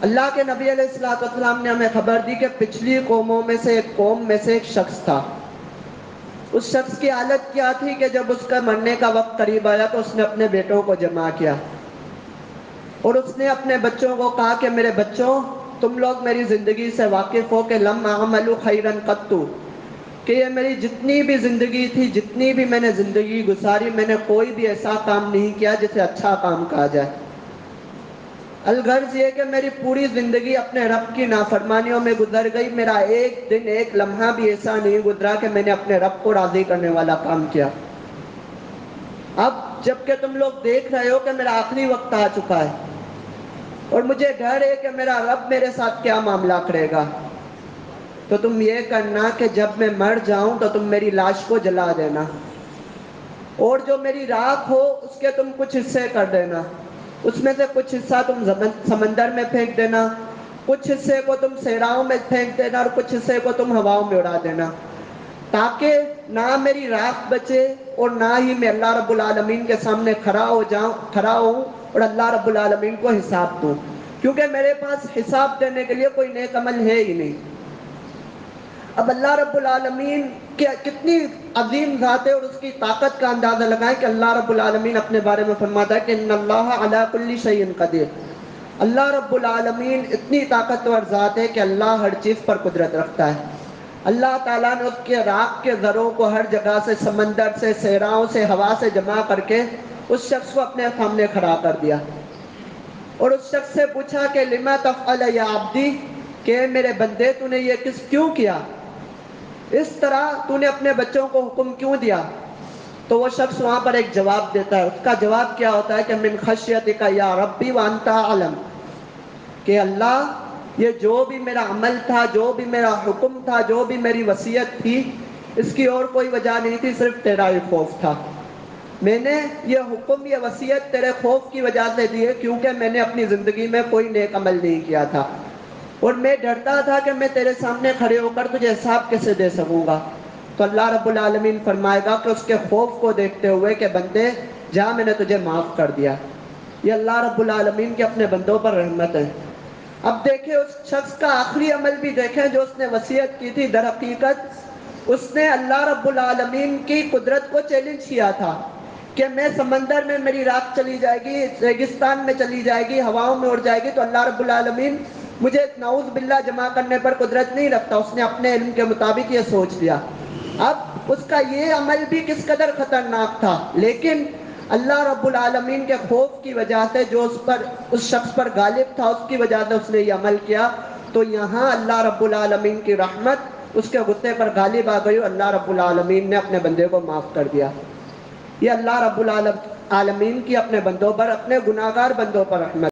اللہ کے نبی علیہ الصلوۃ والسلام نے ہمیں خبر دی کہ پچھلی قوموں میں سے ایک قوم میں سے ایک شخص تھا. اس شخص کی حالت کیا تھی کہ جب اس کا مرنے کا وقت قریب آیا تو اس نے اپنے بیٹوں کو جمع کیا اور اس نے اپنے بچوں کو کہا کہ میرے بچوں، تم لوگ میری زندگی سے واقف ہو کہ لم اعمل خیرا قط، کہ یہ میری جتنی بھی زندگی تھی، جتنی بھی میں نے زندگی گزاری، میں نے کوئی بھی ایسا کام نہیں کیا جسے اچھا کام کہا جائے. الغرض یہ کہ میری پوری زندگی اپنے رب کی نافرمانیوں میں گزر گئی. میرا ایک دن، ایک لمحہ بھی ایسا نہیں گزرا کہ میں نے اپنے رب کو راضی کرنے والا کام کیا. اب جب کہ تم لوگ دیکھ رہے ہو کہ میرا آخری وقت آ چکا ہے اور مجھے ڈر ہے کہ میرا رب میرے ساتھ کیا معاملہ کرے گا، تو تم یہ کرنا کہ جب میں مر جاؤں تو تم میری لاش کو جلا دینا، اور جو میری راکھ ہو اس کے تم کچھ حصے کر دینا. اس میں سے کچھ حصہ تم سمندر میں پھینک دینا، کچھ حصے کو تم صحراؤں میں پھینک دینا، اور کچھ حصے کو تم ہواؤں میں اڑا دینا، تاکہ نہ میری راکھ بچے اور نہ ہی میں اللہ رب العالمین کے سامنے کھڑا ہوں اور اللہ رب العالمین کو حساب دوں، کیونکہ میرے پاس حساب دینے کے لیے کوئی نیک عمل ہے ہی نہیں. اب اللہ رب العالمین کی کتنی عظیم ذات ہے اور اس کی طاقت کا اندازہ لگائیں کہ اللہ رب العالمین اپنے بارے میں فرماتا ہے کہ ان اللہ علی کل شیء قدیر. اللہ رب العالمین اتنی طاقتور ذات ہے کہ اللہ ہر چیز پر قدرت رکھتا ہے. اللہ تعالیٰ نے اس کے راکھ کے ذروں کو ہر جگہ سے، سمندر سے، صحراؤں سے، ہوا سے جمع کر کے اس شخص کو اپنے سامنے کھڑا کر دیا اور اس شخص سے پوچھا کہ لما تفعل یا عبدی، کہ میرے بندے تو نے یہ کیوں کیا، اس طرح تو نے اپنے بچوں کو حکم کیوں دیا؟ تو وہ شخص وہاں پر ایک جواب دیتا ہے. اس کا جواب کیا ہوتا ہے کہ من خشیتک یا ربی وانت اعلم، کہ اللہ، یہ جو بھی میرا عمل تھا، جو بھی میرا حکم تھا، جو بھی میری وصیت تھی، اس کی اور کوئی وجہ نہیں تھی، صرف تیرا ہی خوف تھا. میں نے یہ حکم، یہ وصیت تیرے خوف کی وجہ سے دی ہے، کیونکہ میں نے اپنی زندگی میں کوئی نیک عمل نہیں کیا تھا اور میں ڈرتا تھا کہ میں تیرے سامنے کھڑے ہو کر تجھے حساب کیسے دے سکوں گا. تو اللہ رب العالمین فرمائے گا کہ اس کے خوف کو دیکھتے ہوئے کہ بندے جا، میں نے تجھے معاف کر دیا. یہ اللہ رب العالمین کے اپنے بندوں پر رحمت ہے. اب دیکھیں اس شخص کا آخری عمل بھی دیکھیں جو اس نے وصیت کی تھی. در حقیقت اس نے اللہ رب العالمین کی قدرت کو چیلنج کیا تھا کہ میں سمندر میں میری راکھ چلی جائے گی، ریگستان میں چلی جائے گی، ہواؤں میں اڑ جائے گی، تو اللہ رب العالمین مجھے نعوذ باللہ جمع کرنے پر قدرت نہیں رکھتا. اس نے اپنے علم کے مطابق یہ سوچ لیا. اب اس کا یہ عمل بھی کس قدر خطرناک تھا، لیکن اللہ رب العالمین کے خوف کی وجہ سے جو اس شخص پر غالب تھا، اس کی وجہ سے اس نے یہ عمل کیا. تو یہاں اللہ رب العالمین کی رحمت اس کے غصے پر غالب آ گئی اور اللہ رب العالمین نے اپنے بندے کو معاف کر دیا. یہ اللہ رب العالمین کی اپنے بندوں پر، اپنے گناہگار بندوں پر رحمت